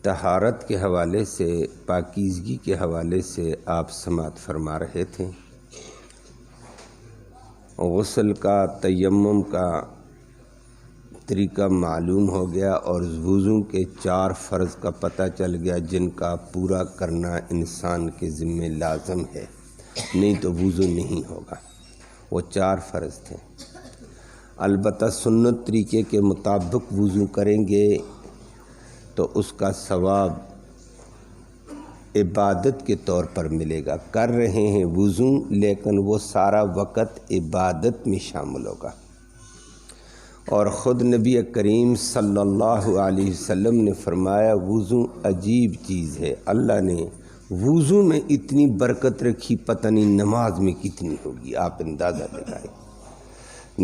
طہارت کے حوالے سے، پاکیزگی کے حوالے سے آپ سماعت فرما رہے تھے۔ غسل کا، تیمم کا طریقہ معلوم ہو گیا اور وضو کے 4 فرض کا پتہ چل گیا جن کا پورا کرنا انسان کے ذمہ لازم ہے، نہیں تو وضو نہیں ہوگا۔ وہ 4 فرض تھے۔ البتہ سنت طریقے کے مطابق وضو کریں گے تو اس کا ثواب عبادت کے طور پر ملے گا۔ کر رہے ہیں وضو لیکن وہ سارا وقت عبادت میں شامل ہوگا۔ اور خود نبی کریم صلی اللہ علیہ وسلم نے فرمایا وضو عجیب چیز ہے، اللہ نے وضو میں اتنی برکت رکھی، پتہ نہیں نماز میں کتنی ہوگی، آپ اندازہ لگائیں۔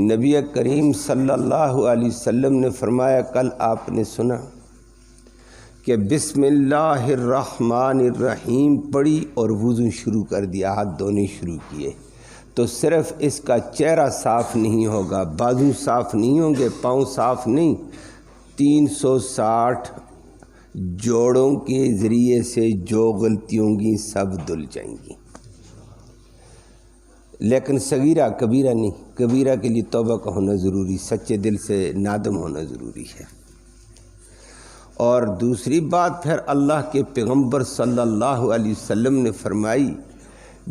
نبی کریم صلی اللہ علیہ وسلم نے فرمایا، کل آپ نے سنا کہ بسم اللہ الرحمن الرحیم پڑھی اور وضو شروع کر دیا، ہاتھ دھونے شروع کیے، تو صرف اس کا چہرہ صاف نہیں ہوگا، بازو صاف نہیں ہوں گے، پاؤں صاف نہیں، 360 جوڑوں کے ذریعے سے جو غلطیوں گی سب دھل جائیں گی، لیکن صغیرہ کبیرہ نہیں۔ کبیرہ کے لیے توبہ کا ہونا ضروری، سچے دل سے نادم ہونا ضروری ہے۔ اور دوسری بات پھر اللہ کے پیغمبر صلی اللہ علیہ وسلم نے فرمائی،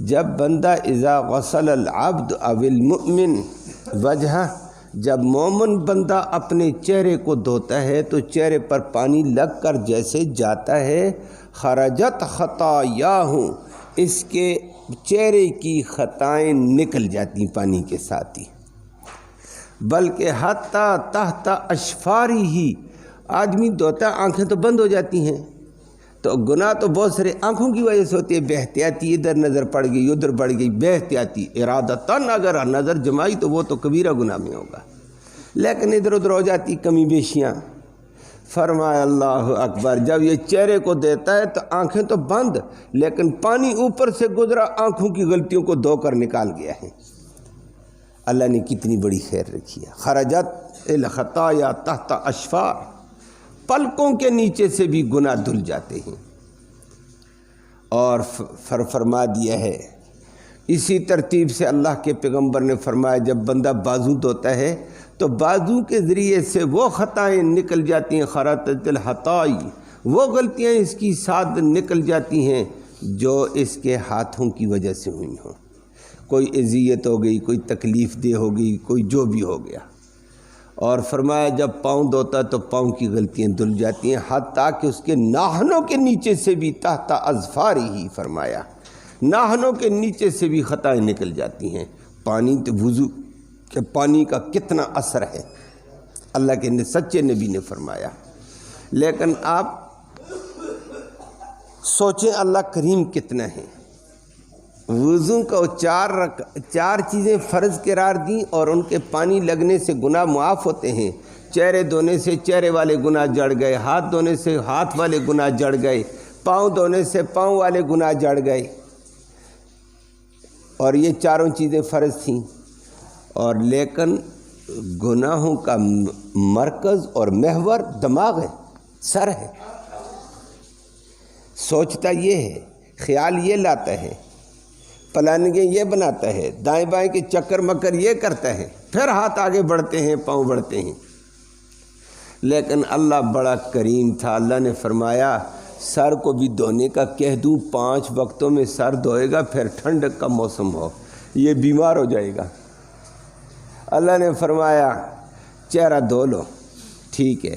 جب بندہ اذا غسل العبد او المؤمن وجہہ، جب مومن بندہ اپنے چہرے کو دھوتا ہے تو چہرے پر پانی لگ کر جیسے جاتا ہے، خرجت خطایاہ، اس کے چہرے کی خطائیں نکل جاتی پانی کے ساتھ ہی، بلکہ حتیٰ تحت اشفاری ہی، آدمی دھوتا آنکھیں تو بند ہو جاتی ہیں، تو گناہ تو بہت سارے آنکھوں کی وجہ سے ہوتی ہے، بے احتیاطی ادھر نظر پڑ گئی ادھر پڑ گئی، بے احتیاطی، ارادتاً اگر نظر جمائی تو وہ تو کبیرہ گناہ میں ہوگا، لیکن ادھر ادھر ہو جاتی کمی بیشیاں۔ فرمایا اللہ اکبر، جب یہ چہرے کو دیتا ہے تو آنکھیں تو بند، لیکن پانی اوپر سے گزرا، آنکھوں کی غلطیوں کو دھو کر نکال گیا ہے۔ اللہ نے کتنی بڑی خیر رکھی ہے، خرجت الخطایا تحت اشفار، پلکوں کے نیچے سے بھی گناہ دھل جاتے ہیں۔ اور فرما دیا ہے اسی ترتیب سے اللہ کے پیغمبر نے فرمایا، جب بندہ بازو دھوتا ہے تو بازو کے ذریعے سے وہ خطائیں نکل جاتی ہیں، خرجت الخطائی، وہ غلطیاں اس کی ساتھ نکل جاتی ہیں جو اس کے ہاتھوں کی وجہ سے ہوئی ہوں، کوئی اذیت ہو گئی، کوئی تکلیف دہ ہو گئی، کوئی جو بھی ہو گیا۔ اور فرمایا جب پاؤں دھوتا تو پاؤں کی غلطیاں دھل جاتی ہیں، حتیٰ کہ اس کے ناخنوں کے نیچے سے بھی، تحت اظفاری ہی فرمایا، ناخنوں کے نیچے سے بھی خطائیں نکل جاتی ہیں۔ پانی تو وضو کہ پانی کا کتنا اثر ہے، اللہ کے سچے نبی نے فرمایا۔ لیکن آپ سوچیں اللہ کریم کتنا ہے، وضو کو 4 چیزیں فرض قرار دیں اور ان کے پانی لگنے سے گناہ معاف ہوتے ہیں۔ چہرے دھونے سے چہرے والے گناہ جڑ گئے، ہاتھ دھونے سے ہاتھ والے گناہ جڑ گئے، پاؤں دھونے سے پاؤں والے گناہ جڑ گئے، اور یہ 4 چیزیں فرض تھیں۔ اور لیکن گناہوں کا مرکز اور محور دماغ ہے، سر ہے، سوچتا یہ ہے، خیال یہ لاتا ہے، پلاننگیں یہ بناتا ہے، دائیں بائیں کے چکر مکر یہ کرتا ہے، پھر ہاتھ آگے بڑھتے ہیں، پاؤں بڑھتے ہیں۔ لیکن اللہ بڑا کریم تھا، اللہ نے فرمایا سر کو بھی دھونے کا کہہ دوں، 5 وقتوں میں سر دھوئے گا، پھر ٹھنڈک کا موسم ہو یہ بیمار ہو جائے گا۔ اللہ نے فرمایا چہرہ دھو لو، ٹھیک ہے،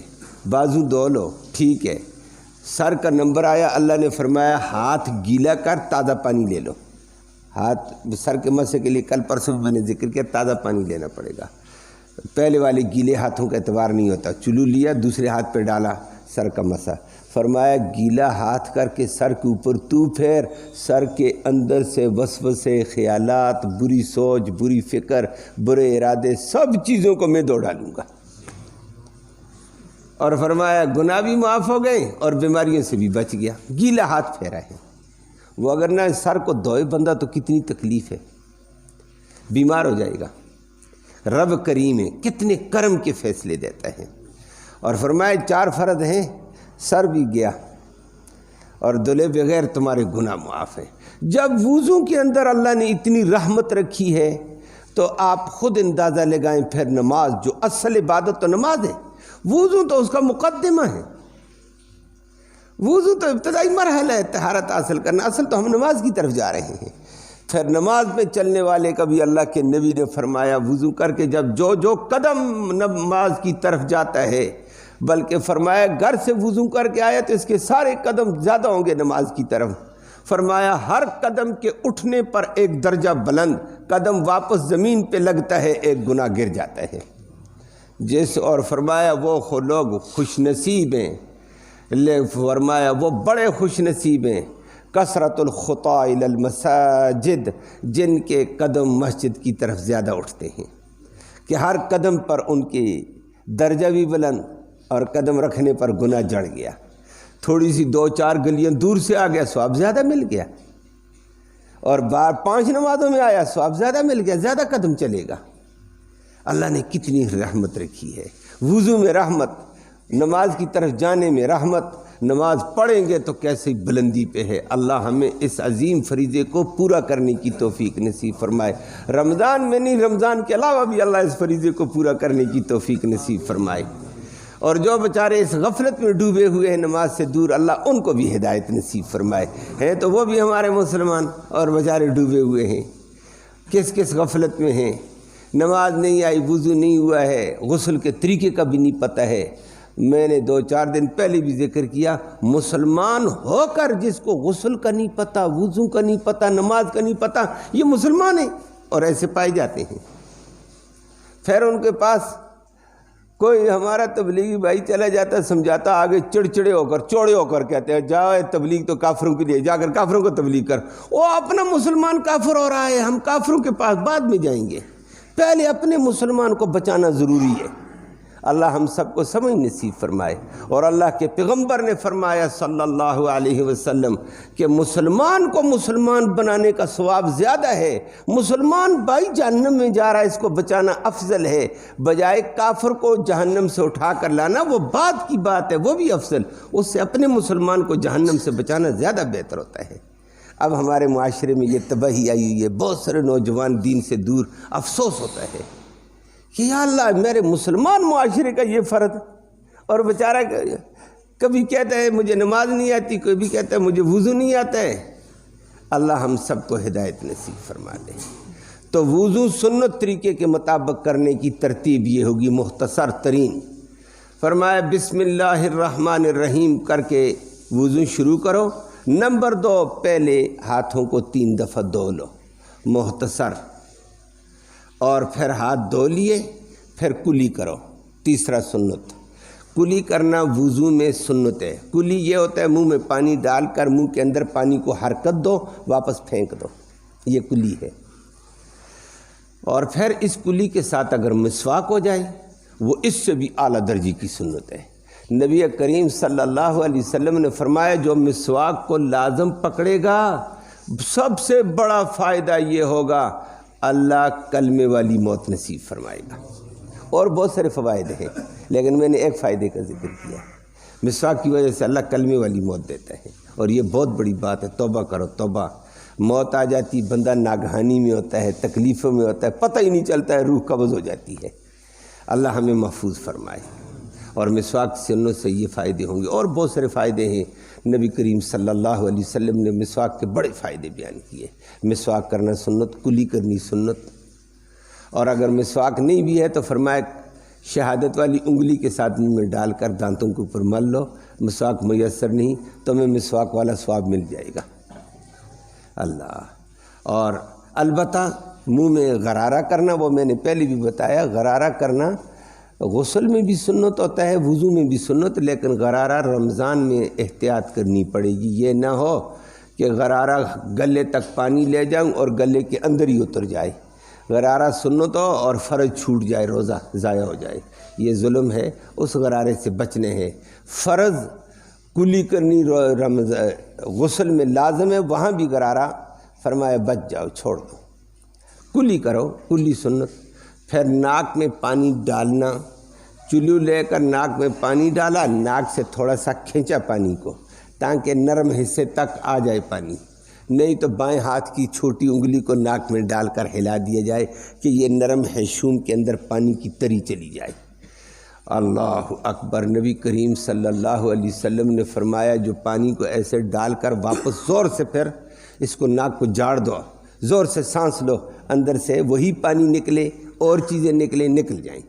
بازو دھو لو، ٹھیک ہے، سر کا نمبر آیا، اللہ نے فرمایا ہاتھ گیلا کر، تازہ پانی لے لو۔ ہاتھ سر کے مسح کے لیے کل پرسوں میں نے ذکر کیا، تازہ پانی لینا پڑے گا، پہلے والے گیلے ہاتھوں کا اعتبار نہیں ہوتا، چلو لیا دوسرے ہاتھ پہ ڈالا، سر کا مسح۔ فرمایا گیلا ہاتھ کر کے سر کے اوپر تو پھر، سر کے اندر سے وسوسے، خیالات، بری سوچ، بری فکر، برے ارادے، سب چیزوں کو میں دھو ڈالوں گا۔ اور فرمایا گناہ بھی معاف ہو گئے اور بیماریوں سے بھی بچ گیا، گیلا ہاتھ پھیرا ہے۔ وہ اگر نہ سر کو دھوئے بندہ تو کتنی تکلیف ہے، بیمار ہو جائے گا۔ رب کریم ہے، کتنے کرم کے فیصلے دیتا ہے۔ اور فرمایا 4 فرض ہیں، سر بھی گیا، اور دھلے بغیر تمہارے گناہ معاف ہیں۔ جب وضو کے اندر اللہ نے اتنی رحمت رکھی ہے تو آپ خود اندازہ لگائیں پھر نماز جو اصل عبادت تو نماز ہے، وضو تو اس کا مقدمہ ہے، وضو تو ابتدائی مرحلہ ہے طہارت حاصل کرنا، اصل تو ہم نماز کی طرف جا رہے ہیں۔ پھر نماز میں چلنے والے کا بھی اللہ کے نبی نے فرمایا وضو کر کے جب جو قدم نماز کی طرف جاتا ہے، بلکہ فرمایا گھر سے وضو کر کے آیا تو اس کے سارے قدم زیادہ ہوں گے نماز کی طرف۔ فرمایا ہر قدم کے اٹھنے پر ایک درجہ بلند قدم واپس زمین پہ لگتا ہے، ایک گناہ گر جاتا ہے۔ اور فرمایا وہ لوگ خوش نصیب ہیں، فرمایا وہ بڑے خوش نصیب ہیں کثرت الخطا الی المساجد، جن کے قدم مسجد کی طرف زیادہ اٹھتے ہیں، کہ ہر قدم پر ان کی درجہ بھی بلند اور قدم رکھنے پر گناہ جڑ گیا، تھوڑی سی 2-4 گلیاں دور سے آ گیا ثواب زیادہ مل گیا، اور 5 نمازوں میں آیا ثواب زیادہ مل گیا، زیادہ قدم چلے گا۔ اللہ نے کتنی رحمت رکھی ہے، وضو میں رحمت، نماز کی طرف جانے میں رحمت، نماز پڑھیں گے تو کیسی بلندی پہ ہے۔ اللہ ہمیں اس عظیم فریضے کو پورا کرنے کی توفیق نصیب فرمائے، رمضان میں نہیں، رمضان کے علاوہ بھی اللہ اس فریضے کو پورا کرنے کی توفیق نصیب فرمائے، اور جو بیچارے اس غفلت میں ڈوبے ہوئے ہیں نماز سے دور، اللہ ان کو بھی ہدایت نصیب فرمائے۔ ہیں تو وہ بھی ہمارے مسلمان اور بیچارے ڈوبے ہوئے ہیں، کس غفلت میں ہیں، نماز نہیں آئی، وضو نہیں ہوا ہے، غسل کے طریقے کا بھی نہیں پتہ ہے۔ میں نے 2-4 دن پہلے بھی ذکر کیا، مسلمان ہو کر جس کو غسل کا نہیں پتہ، وضو کا نہیں پتہ، نماز کا نہیں پتہ، یہ مسلمان ہیں اور ایسے پائے جاتے ہیں۔ پھر ان کے پاس کوئی ہمارا تبلیغی بھائی چلا جاتا ہے، سمجھاتا، آگے چڑچڑے ہو کر چوڑے ہو کر کہتے ہیں جاؤ تبلیغ تو کافروں کے لیے، جا کر کافروں کو تبلیغ کر۔ وہ اپنا مسلمان کافر ہو رہا ہے، ہم کافروں کے پاس بعد میں جائیں گے، پہلے اپنے مسلمان کو بچانا ضروری ہے۔ اللہ ہم سب کو سمجھ نصیب فرمائے۔ اور اللہ کے پیغمبر نے فرمایا صلی اللہ علیہ وسلم کہ مسلمان کو مسلمان بنانے کا ثواب زیادہ ہے، مسلمان بھائی جہنم میں جا رہا ہے، اس کو بچانا افضل ہے، بجائے کافر کو جہنم سے اٹھا کر لانا وہ بعد کی بات ہے، وہ بھی افضل، اس سے اپنے مسلمان کو جہنم سے بچانا زیادہ بہتر ہوتا ہے۔ اب ہمارے معاشرے میں یہ تباہی آئی ہوئی ہے، بہت سارے نوجوان دین سے دور، افسوس ہوتا ہے کہ یا اللہ میرے مسلمان معاشرے کا یہ فرض، اور بیچارہ کبھی کہتا ہے مجھے نماز نہیں آتی، کبھی کہتا ہے مجھے وضو نہیں آتا ہے۔ اللہ ہم سب کو ہدایت نصیب فرما دے۔ تو وضو سنت طریقے کے مطابق کرنے کی ترتیب یہ ہوگی مختصر ترین، فرمایا بسم اللہ الرحمن الرحیم کر کے وضو شروع کرو۔ نمبر 2، پہلے ہاتھوں کو 3 دفعہ دھو لو مختصر، اور پھر ہاتھ دھو لیے پھر کلی کرو۔ تیسرا سنت، کلی کرنا وضو میں سنت ہے۔ کلی یہ ہوتا ہے منہ میں پانی ڈال کر منہ کے اندر پانی کو حرکت دو، واپس پھینک دو، یہ کلی ہے۔ اور پھر اس کلی کے ساتھ اگر مسواک ہو جائے وہ اس سے بھی اعلیٰ درجے کی سنت ہے۔ نبی کریم صلی اللہ علیہ وسلم نے فرمایا جو مسواک کو لازم پکڑے گا سب سے بڑا فائدہ یہ ہوگا اللہ کلمے والی موت نصیب فرمائے گا۔ اور بہت سارے فوائد ہیں لیکن میں نے ایک فائدے کا ذکر کیا، مسواک کی وجہ سے اللہ کلمے والی موت دیتا ہے، اور یہ بہت بڑی بات ہے۔ توبہ کرو توبہ، موت آ جاتی، بندہ ناگہانی میں ہوتا ہے، تکلیفوں میں ہوتا ہے، پتہ ہی نہیں چلتا ہے، روح قبض ہو جاتی ہے۔ اللہ ہمیں محفوظ فرمائے۔ اور مسواک سننے سے یہ فائدے ہوں گے، اور بہت سارے فائدے ہیں۔ نبی کریم صلی اللہ علیہ وسلم نے مسواک کے بڑے فائدے بیان کیے۔ مسواک کرنا سنت، کلی کرنی سنت، اور اگر مسواک نہیں بھی ہے تو فرمایا شہادت والی انگلی کے ساتھ منہ میں ڈال کر دانتوں کے اوپر مل لو۔ مسواک میسر نہیں تو ہمیں مسواک والا ثواب مل جائے گا اللہ۔ اور البتہ منہ میں غرارہ کرنا، وہ میں نے پہلے بھی بتایا، غرارہ کرنا غسل میں بھی سنت ہوتا ہے، وضو میں بھی سنت، لیکن غرارہ رمضان میں احتیاط کرنی پڑے گی۔ یہ نہ ہو کہ غرارہ گلے تک پانی لے جاؤں اور گلے کے اندر ہی اتر جائے، غرارہ سنت ہو اور فرض چھوٹ جائے، روزہ ضائع ہو جائے، یہ ظلم ہے، اس غرارے سے بچنے ہیں۔ فرض کلی کرنی غسل میں لازم ہے، وہاں بھی غرارہ فرمایا بچ جاؤ، چھوڑ دو، کلی کرو، کلی سنت۔ پھر ناک میں پانی ڈالنا، چلو لے کر ناک میں پانی ڈالا، ناک سے تھوڑا سا کھینچا پانی کو، تاکہ نرم حصے تک آ جائے پانی، نہیں تو بائیں ہاتھ کی چھوٹی انگلی کو ناک میں ڈال کر ہلا دیا جائے کہ یہ نرم حشوم کے اندر پانی کی تری چلی جائے۔ اللہ اکبر۔ نبی کریم صلی اللہ علیہ وسلم نے فرمایا جو پانی کو ایسے ڈال کر واپس زور سے پھر اس کو ناک کو جاڑ دو، زور سے سانس لو، اندر سے وہی پانی نکلے، اور چیزیں نکل جائیں۔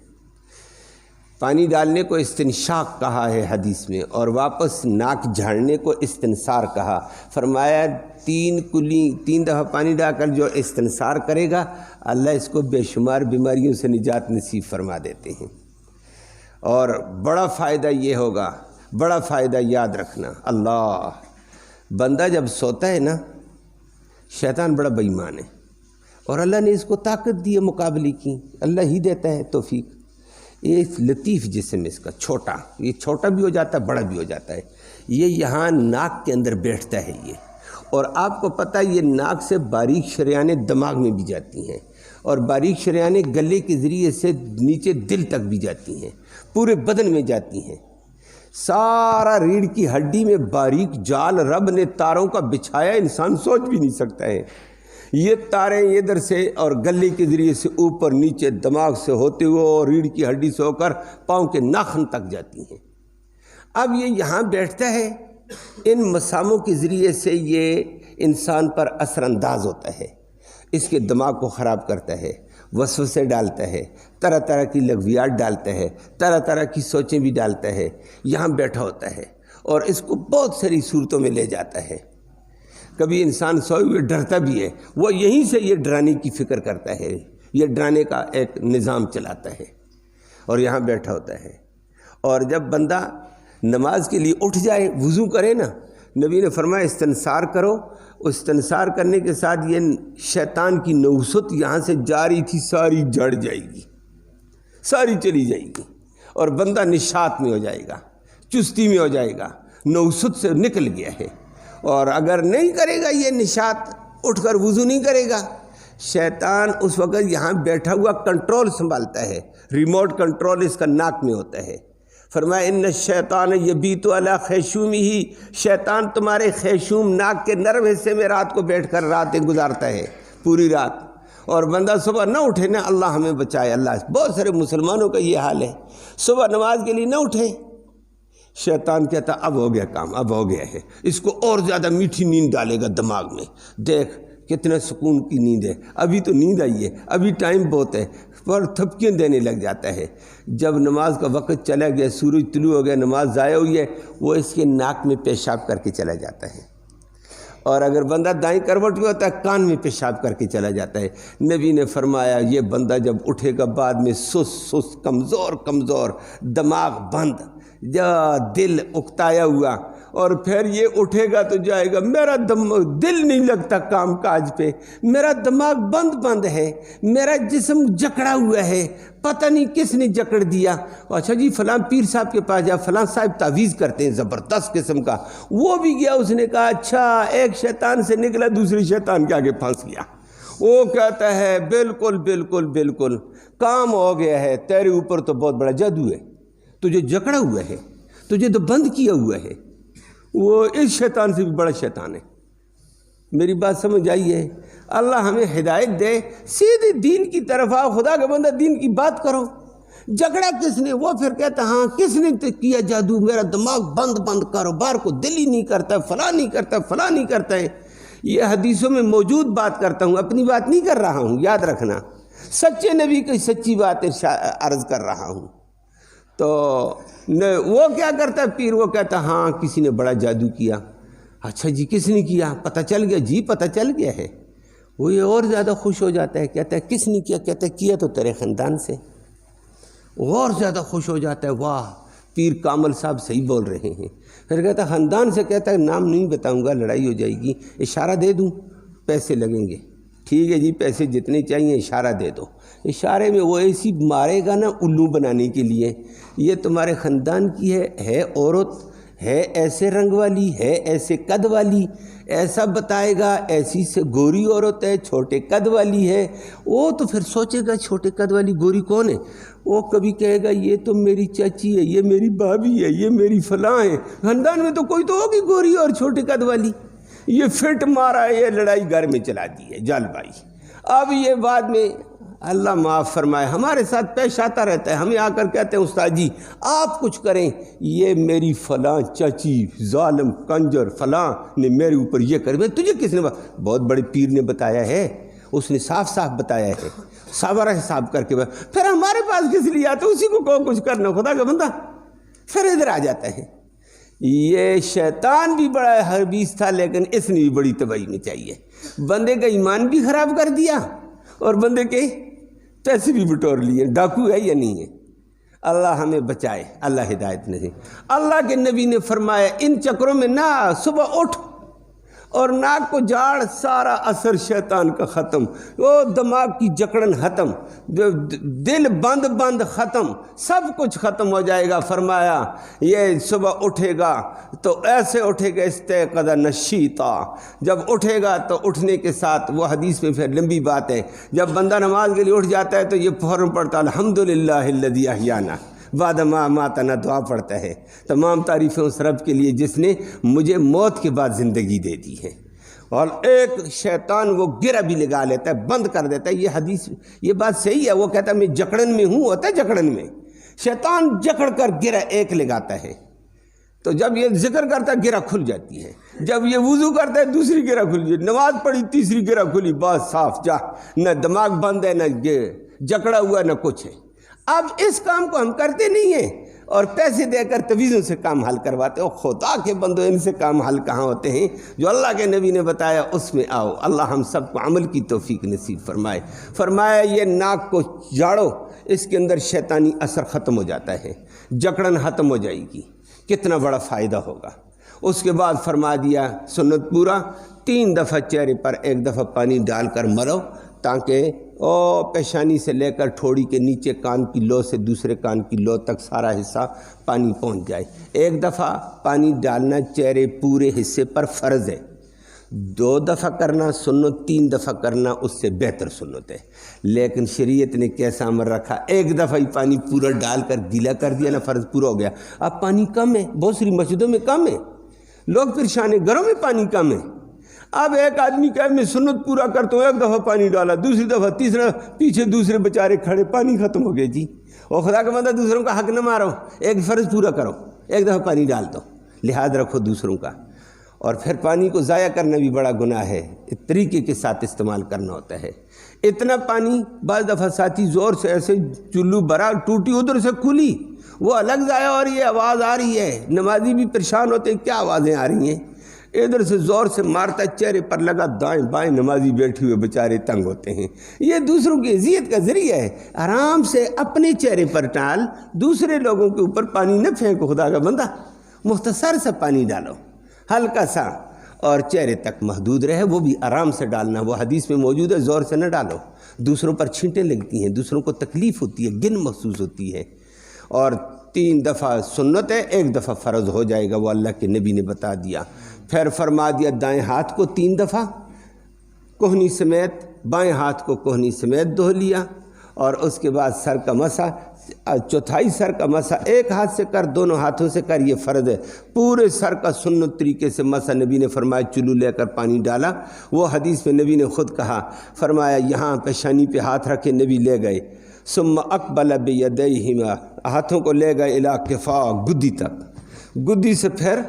پانی ڈالنے کو استنشاق کہا ہے حدیث میں، اور واپس ناک جھاڑنے کو استنثار کہا۔ فرمایا 3 دفعہ پانی ڈال کر جو استنثار کرے گا اللہ اس کو بے شمار بیماریوں سے نجات نصیب فرما دیتے ہیں۔ اور بڑا فائدہ یہ ہوگا، بڑا فائدہ یاد رکھنا، اللہ بندہ جب سوتا ہے نا، شیطان بڑا بے ایمان ہے، اور اللہ نے اس کو طاقت دی ہے مقابلے کی، اللہ ہی دیتا ہے توفیق۔ یہ لطیف جسم اس کا چھوٹا، یہ چھوٹا بھی ہو جاتا ہے، بڑا بھی ہو جاتا ہے، یہ یہاں ناک کے اندر بیٹھتا ہے یہ، اور آپ کو پتہ ہے یہ ناک سے باریک شریانیں دماغ میں بھی جاتی ہیں، اور باریک شریانیں گلے کے ذریعے سے نیچے دل تک بھی جاتی ہیں، پورے بدن میں جاتی ہیں۔ سارا ریڑھ کی ہڈی میں باریک جال رب نے تاروں کا بچھایا، انسان سوچ بھی نہیں سکتا ہے۔ یہ تاریں ادھر سے اور گلے کے ذریعے سے اوپر نیچے دماغ سے ہوتے ہوئے اور ریڑھ کی ہڈی سے ہو کر پاؤں کے ناخن تک جاتی ہیں۔ اب یہ یہاں بیٹھتا ہے، ان مساموں کے ذریعے سے یہ انسان پر اثر انداز ہوتا ہے، اس کے دماغ کو خراب کرتا ہے، وسوسے ڈالتا ہے، طرح طرح کی لغویات ڈالتا ہے، طرح طرح کی سوچیں بھی ڈالتا ہے، یہاں بیٹھا ہوتا ہے، اور اس کو بہت ساری صورتوں میں لے جاتا ہے۔ کبھی انسان سوئے ہوئے ڈرتا بھی ہے، وہ یہیں سے یہ ڈرانے کی فکر کرتا ہے، یہ ڈرانے کا ایک نظام چلاتا ہے، اور یہاں بیٹھا ہوتا ہے۔ اور جب بندہ نماز کے لیے اٹھ جائے، وضو کرے نا، نبی نے فرمایا استنثار کرو، استنثار کرنے کے ساتھ یہ شیطان کی نوست یہاں سے جاری تھی ساری جڑ جائے گی، ساری چلی جائے گی، اور بندہ نشاط میں ہو جائے گا، چستی میں ہو جائے گا، نوست سے نکل گیا ہے۔ اور اگر نہیں کرے گا یہ نشاط، اٹھ کر وضو نہیں کرے گا، شیطان اس وقت یہاں بیٹھا ہوا کنٹرول سنبھالتا ہے، ریموٹ کنٹرول اس کا ناک میں ہوتا ہے۔ فرمایا ان الشیطان یبیت علی خیشومہ، شیطان تمہارے خیشوم ناک کے نرم حصے میں رات کو بیٹھ کر راتیں گزارتا ہے، پوری رات، اور بندہ صبح نہ اٹھے نا، اللہ ہمیں بچائے، اللہ۔ بہت سارے مسلمانوں کا یہ حال ہے، صبح نماز کے لیے نہ اٹھے، شیطان کہتا اب ہو گیا کام، اب ہو گیا ہے، اس کو اور زیادہ میٹھی نیند ڈالے گا دماغ میں، دیکھ کتنے سکون کی نیند ہے، ابھی تو نیند آئی ہے، ابھی ٹائم بہت ہے، پر تھپکیاں دینے لگ جاتا ہے۔ جب نماز کا وقت چلا گیا، سورج طلوع ہو گیا، نماز ضائع ہوئی ہے، وہ اس کے ناک میں پیشاب کر کے چلا جاتا ہے، اور اگر بندہ دائیں کروٹ میں ہوتا ہے کان میں پیشاب کر کے چلا جاتا ہے۔ نبی نے فرمایا یہ بندہ جب اٹھے گا بعد میں سست کمزور، دماغ بند، دل اکتایا ہوا، اور پھر یہ اٹھے گا تو جائے گا میرا دل نہیں لگتا کام کاج پہ، میرا دماغ بند ہے، میرا جسم جکڑا ہوا ہے، پتہ نہیں کس نے جکڑ دیا، اچھا جی فلاں پیر صاحب کے پاس جا، فلاں صاحب تعویذ کرتے ہیں زبردست قسم کا، وہ بھی گیا، اس نے کہا اچھا ایک شیطان سے نکلا دوسری شیطان کے آگے پھنس گیا، وہ کہتا ہے بالکل کام ہو گیا ہے، تیرے اوپر تو بہت بڑا جادو ہے، تجھے جکڑا ہوا ہے، تجھے تو بند کیا ہوا ہے، وہ اس شیطان سے بھی بڑا شیطان ہے۔ میری بات سمجھ آئی ہے؟ اللہ ہمیں ہدایت دے، سیدھے دین کی طرف آؤ، خدا کا بندہ دین کی بات کرو۔ جھگڑا کس نے؟ وہ پھر کہتا ہاں کس نے کیا جادو، میرا دماغ بند کاروبار کو دل ہی نہیں کرتا، فلاں نہیں کرتا ہے۔ یہ حدیثوں میں موجود بات کرتا ہوں، اپنی بات نہیں کر رہا ہوں، یاد رکھنا، سچے نبی کی سچی بات عرض کر رہا ہوں۔ تو وہ کیا کرتا ہے پیر، وہ کہتا ہاں کسی نے بڑا جادو کیا، اچھا جی کس نے کیا، پتہ چل گیا، جی پتہ چل گیا ہے، وہ یہ اور زیادہ خوش ہو جاتا ہے، کہتا ہے کس نے کیا، کہتا ہے کیا تو تیرے خاندان سے، اور زیادہ خوش ہو جاتا ہے، واہ پیر کامل صاحب صحیح بول رہے ہیں۔ پھر کہتا ہے خاندان سے، کہتا ہے نام نہیں بتاؤں گا، لڑائی ہو جائے گی، اشارہ دے دوں، پیسے لگیں گے، ٹھیک ہے جی پیسے جتنے چاہیے اشارہ دے دو، اشارے میں وہ ایسی مارے گا نا الو بنانے کے لیے، یہ تمہارے خاندان کی ہے عورت، ہے ایسے رنگ والی، ہے ایسے قد والی، ایسا بتائے گا ایسی سے گوری عورت ہے، چھوٹے قد والی ہے، وہ تو پھر سوچے گا چھوٹے قد والی گوری کون ہے، وہ کبھی کہے گا یہ تو میری چاچی ہے، یہ میری بھابھی ہے، یہ میری فلاں ہے، خاندان میں تو کوئی تو ہوگی گوری اور چھوٹے قد والی، یہ فٹ مارا ہے، یہ لڑائی گھر میں چلا دی ہے جال بائی۔ اب یہ بعد میں اللہ معاف فرمائے ہمارے ساتھ پیش آتا رہتا ہے، ہمیں آ کر کہتے ہیں استاد جی آپ کچھ کریں، یہ میری فلاں چاچی ظالم کنجر فلاں نے میرے اوپر یہ کر، میں تجھے کس نے بہت بڑے پیر نے بتایا ہے، اس نے صاف صاف بتایا ہے، سابرہ حساب کر کے پھر ہمارے پاس کس لیے آتے، اسی کو کہو کچھ کرنا، خدا کا بندہ پھر ادھر آ جاتا ہے۔ یہ شیطان بھی بڑا حربیز تھا، لیکن اس نے بھی بڑی تباہی میں چاہیے، بندے کا ایمان بھی خراب کر دیا اور بندے کے پیسے بھی بٹور لیے، ڈاکو ہے یا نہیں ہے۔ اللہ ہمیں بچائے، اللہ ہدایت نہیں۔ اللہ کے نبی نے فرمایا ان چکروں میں نہ، صبح اٹھ اور ناک کو جھاڑ، سارا اثر شیطان کا ختم، وہ دماغ کی جکڑن ختم، دل بند بند ختم، سب کچھ ختم ہو جائے گا۔ فرمایا یہ صبح اٹھے گا تو ایسے اٹھے گا استيقظ نشیطا، جب اٹھے گا تو اٹھنے کے ساتھ وہ حدیث میں پھر لمبی بات ہے، جب بندہ نماز کے لیے اٹھ جاتا ہے تو یہ فوراً پڑھتا الحمدللہ الذی احیانا بعد ما اماتنا، دعا پڑھتا ہے، تمام تعریفیں اس رب کے لیے جس نے مجھے موت کے بعد زندگی دے دی ہے۔ اور ایک شیطان وہ گرہ بھی لگا لیتا ہے، بند کر دیتا ہے، یہ حدیث یہ بات صحیح ہے، وہ کہتا ہے میں جکڑن میں ہوں، ہوتا ہے جکڑن میں، شیطان جکڑ کر گرہ ایک لگاتا ہے، تو جب یہ ذکر کرتا ہے گرہ کھل جاتی ہے، جب یہ وضو کرتا ہے دوسری گرہ کھل جاتی، نماز پڑھی تیسری گرہ کھلی، بات صاف، جا نہ دماغ بند ہے، نہ جکڑا ہوا، نہ کچھ ہے۔ اب اس کام کو ہم کرتے نہیں ہیں اور پیسے دے کر تویزوں سے کام حل کرواتے ہو، خدا کے بندو ان سے کام حل کہاں ہوتے ہیں، جو اللہ کے نبی نے بتایا اس میں آؤ۔ اللہ ہم سب کو عمل کی توفیق نصیب فرمائے۔ فرمایا یہ ناک کو جھاڑو، اس کے اندر شیطانی اثر ختم ہو جاتا ہے، جکڑن ختم ہو جائے گی، کتنا بڑا فائدہ ہوگا۔ اس کے بعد فرما دیا سنت پورا 3 دفعہ چہرے پر 1 دفعہ پانی ڈال کر مرو، تاکہ پیشانی سے لے کر ٹھوڑی کے نیچے کان کی لو سے دوسرے کان کی لو تک سارا حصہ پانی پہنچ جائے۔ 1 دفعہ پانی ڈالنا چہرے پورے حصے پر فرض ہے، 2 دفعہ کرنا سنت، 3 دفعہ کرنا اس سے بہتر سنت ہے، لیکن شریعت نے کیسا امر رکھا، 1 دفعہ ہی پانی پورا ڈال کر گیلا کر دیا نا، فرض پورا ہو گیا۔ اب پانی کم ہے، بہت ساری مسجدوں میں کم ہے، لوگ پریشان ہیں، گھروں میں پانی کم ہے۔ اب ایک آدمی کہ میں سنت پورا کرتا ہوں، 1 دفعہ پانی ڈالا، دوسری دفعہ، تیسرا، پیچھے دوسرے بیچارے کھڑے، پانی ختم ہو گیا جی۔ اور خدا کا بندہ دوسروں کا حق نہ مارو، ایک فرض پورا کرو، 1 دفعہ پانی ڈال دو، لحاظ رکھو دوسروں کا۔ اور پھر پانی کو ضائع کرنا بھی بڑا گناہ ہے، اس طریقے کے ساتھ استعمال کرنا ہوتا ہے۔ اتنا پانی بعض دفعہ ساتھی زور سے ایسے چلو بھرا، ٹوٹی ادھر سے کھلی، وہ الگ ضائع ہو رہی ہے، آواز آ رہی ہے، نمازی بھی پریشان ہوتے ہیں، کیا آوازیں آ رہی ہیں، ادھر سے زور سے مارتا، چہرے پر لگا، دائیں بائیں نمازی بیٹھے ہوئے بیچارے تنگ ہوتے ہیں۔ یہ دوسروں کی اذیت کا ذریعہ ہے۔ آرام سے اپنے چہرے پر ٹال، دوسرے لوگوں کے اوپر پانی نہ پھینکو، خدا کا بندہ، مختصر سا پانی ڈالو، ہلکا سا، اور چہرے تک محدود رہے، وہ بھی آرام سے ڈالنا، وہ حدیث میں موجود ہے، زور سے نہ ڈالو، دوسروں پر چھینٹیں لگتی ہیں، دوسروں کو تکلیف ہوتی ہے، گن محسوس ہوتی ہے۔ اور 3 دفعہ سنت ہے، 1 دفعہ فرض ہو جائے گا، وہ اللہ کے نبی نے بتا دیا۔ پھر فرما دیا دائیں ہاتھ کو 3 دفعہ کوہنی سمیت، بائیں ہاتھ کو کوہنی سمیت دھو لیا، اور اس کے بعد سر کا مسح، 1/4 سر کا مسح 1 ہاتھ سے کر، 2 ہاتھوں سے کر، یہ فرض ہے۔ پورے سر کا سنت طریقے سے مسح نبی نے فرمایا، چلو لے کر پانی ڈالا، وہ حدیث میں نبی نے خود کہا، فرمایا یہاں پیشانی پہ ہاتھ رکھے، نبی لے گئے، ثم اقبل بیدیہما، ہاتھوں کو لے گئے الی کفا، گدی تک، گدی سے پھر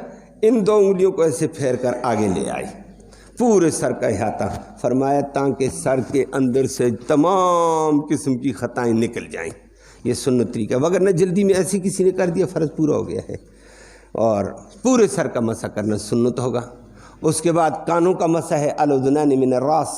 ان 2 انگلیوں کو ایسے پھیر کر آگے لے آئے، پورے سر کا احاطہ، فرمایا تاکہ سر کے اندر سے تمام قسم کی خطائیں نکل جائیں۔ یہ سنت طریقہ، وگرنہ جلدی میں ایسی کسی نے کر دیا، فرض پورا ہو گیا ہے۔ اور پورے سر کا مسح کرنا سنت ہوگا۔ اس کے بعد کانوں کا مسح ہے، الاذنان من الراس،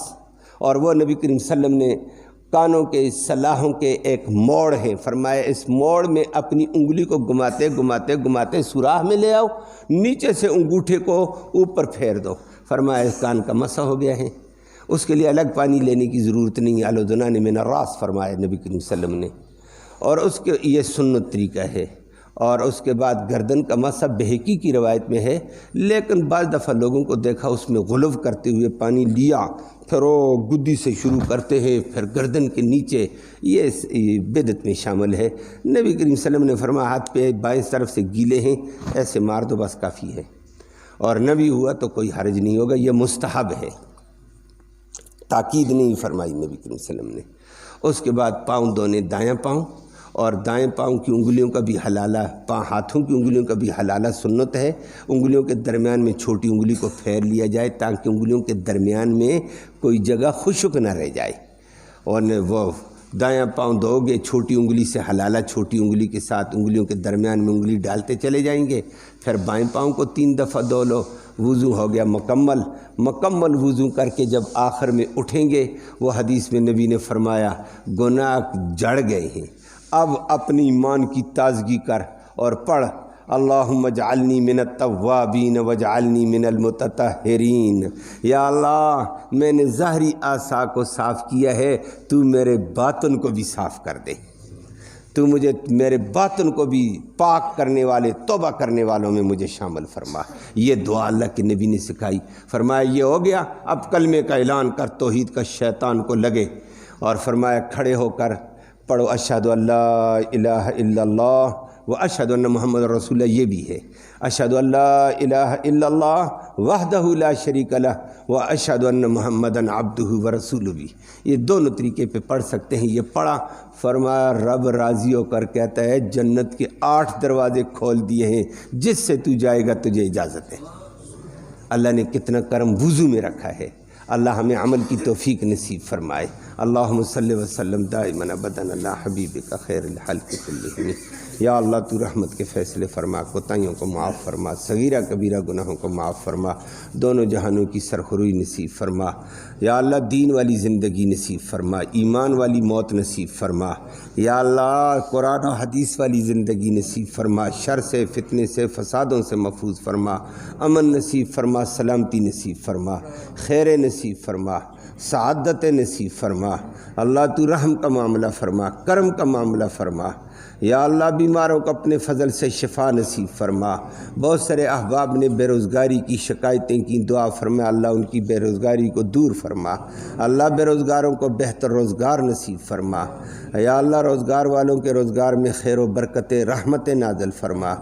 اور وہ نبی کریم صلی اللہ علیہ وسلم نے کانوں کے صلاحوں کے ایک موڑ ہے، فرمایا اس موڑ میں اپنی انگلی کو گھماتے گھماتے گھماتے سوراخ میں لے آؤ، نیچے سے انگوٹھے کو اوپر پھیر دو، فرمایا اس کان کا مسح ہو گیا ہے۔ اس کے لیے الگ پانی لینے کی ضرورت نہیں ہے، الاذنان من الراس فرمایا نبی کریم صلی اللہ علیہ وسلم نے۔ اور اس کے یہ سنت طریقہ ہے۔ اور اس کے بعد گردن کا مسح بہقی کی روایت میں ہے، لیکن بعض دفعہ لوگوں کو دیکھا اس میں غلو کرتے ہوئے پانی لیا، پھر وہ گدی سے شروع کرتے ہیں، پھر گردن کے نیچے، یہ بدعت میں شامل ہے۔ نبی کریم صلی اللہ علیہ وسلم نے فرمایا ہاتھ پہ بائیں طرف سے گیلے ہیں ایسے مار دو بس کافی ہے، اور نبی ہوا تو کوئی حرج نہیں ہوگا، یہ مستحب ہے، تاکید نہیں فرمائی نبی کریم صلی اللہ علیہ وسلم نے۔ اس کے بعد پاؤں دھونے، دایاں پاؤں، اور دائیں پاؤں کی انگلیوں کا بھی حلالہ، ہاتھوں کی انگلیوں کا بھی حلالہ سنت ہے۔ انگلیوں کے درمیان میں چھوٹی انگلی کو پھیر لیا جائے تاکہ انگلیوں کے درمیان میں کوئی جگہ خشک نہ رہ جائے، اور وہ دایاں پاؤں دھو گے چھوٹی انگلی سے حلالہ چھوٹی انگلی کے ساتھ انگلیوں کے درمیان میں انگلی ڈالتے چلے جائیں گے، پھر بائیں پاؤں کو 3 دفعہ دھو لو، وضو ہو گیا مکمل وضو کر کے جب آخر میں اٹھیں گے، وہ حدیث میں نبی نے فرمایا گناہ جڑ گئے ہیں، اب اپنی ایمان کی تازگی کر اور پڑھ اللہم اجعلنی من التوابین واجعلنی من المتطہرین، یا اللہ میں نے ظاہری اعضاء کو صاف کیا ہے، تو میرے باطن کو بھی صاف کر دے، تو مجھے میرے باطن کو بھی پاک کرنے والے، توبہ کرنے والوں میں مجھے شامل فرما۔ یہ دعا اللہ کے نبی نے سکھائی، فرمایا یہ ہو گیا، اب کلمے کا اعلان کر، توحید کا شیطان کو لگے، اور فرمایا کھڑے ہو کر پڑھو اشہد ان لا الہ الا اللہ و اشہد ان محمد رسول اللہ، یہ بھی ہے اشہد ان لا الہ الا اللہ وحدہ لا شریک لہ و اشہد ان محمد عبدہ و رسولہ، بھی یہ دونوں طریقے پہ پڑھ سکتے ہیں۔ یہ پڑھا، فرمایا رب راضی ہو کر کہتا ہے جنت کے 8 دروازے کھول دیے ہیں، جس سے تو جائے گا تجھے اجازت ہے۔ اللہ نے کتنا کرم وضو میں رکھا ہے، اللہ ہمیں عمل کی توفیق نصیب فرمائے۔ اللہم صلی وسلم دائما ابدا علی حبیبک خیر الخلق کلہم۔ یا اللہ تو رحمت کے فیصلے فرما، کوتاہیوں کو معاف فرما، صغیرہ کبیرہ گناہوں کو معاف فرما، دونوں جہانوں کی سرخروئی نصیب فرما۔ یا اللہ دین والی زندگی نصیب فرما، ایمان والی موت نصیب فرما۔ یا اللہ قرآن و حدیث والی زندگی نصیب فرما، شر سے، فتنے سے، فسادوں سے محفوظ فرما، امن نصیب فرما، سلامتی نصیب فرما، خیر نصیب فرما، سعادت نصیب فرما۔ اللہ تو رحم کا معاملہ فرما، کرم کا معاملہ فرما۔ یا اللہ بیماروں کو اپنے فضل سے شفا نصیب فرما۔ بہت سارے احباب نے بے روزگاری کی شکایتیں کی، دعا فرما اللہ ان کی بے روزگاری کو دور فرما، اللہ بے روزگاروں کو بہتر روزگار نصیب فرما۔ یا اللہ روزگار والوں کے روزگار میں خیر و برکت رحمت نازل فرما۔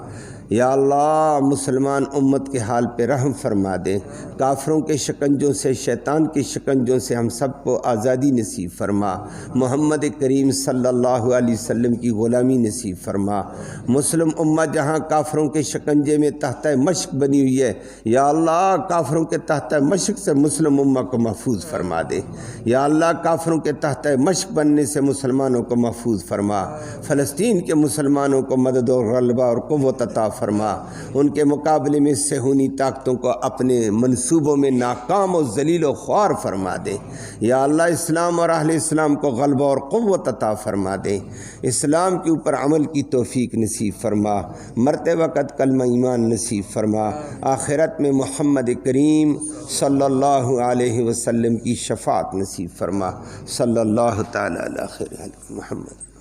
یا اللہ مسلمان امت کے حال پہ رحم فرما دے، کافروں کے شکنجوں سے، شیطان کے شکنجوں سے ہم سب کو آزادی نصیب فرما، محمد کریم صلی اللہ علیہ وسلم کی غلامی نصیب فرما۔ مسلم امت جہاں کافروں کے شکنجے میں تحت مشق بنی ہوئی ہے، یا اللہ کافروں کے تحت مشق سے مسلم امت کو محفوظ فرما دے۔ یا اللہ کافروں کے تحت مشق بننے سے مسلمانوں کو محفوظ فرما، فلسطین کے مسلمانوں کو مدد و غلبہ اور قوت عطا فرما، ان کے مقابلے میں صہیونی طاقتوں کو اپنے منصوبوں میں ناکام و ذلیل و خوار فرما دے۔ یا اللہ اسلام اور اہل اسلام کو غلبہ اور قوت عطا فرما دے، اسلام کے اوپر عمل کی توفیق نصیب فرما، مرتے وقت کلمہ ایمان نصیب فرما، آخرت میں محمد کریم صلی اللہ علیہ وسلم کی شفاعت نصیب فرما۔ صلی اللہ تعالی علی خیر خلق محمد۔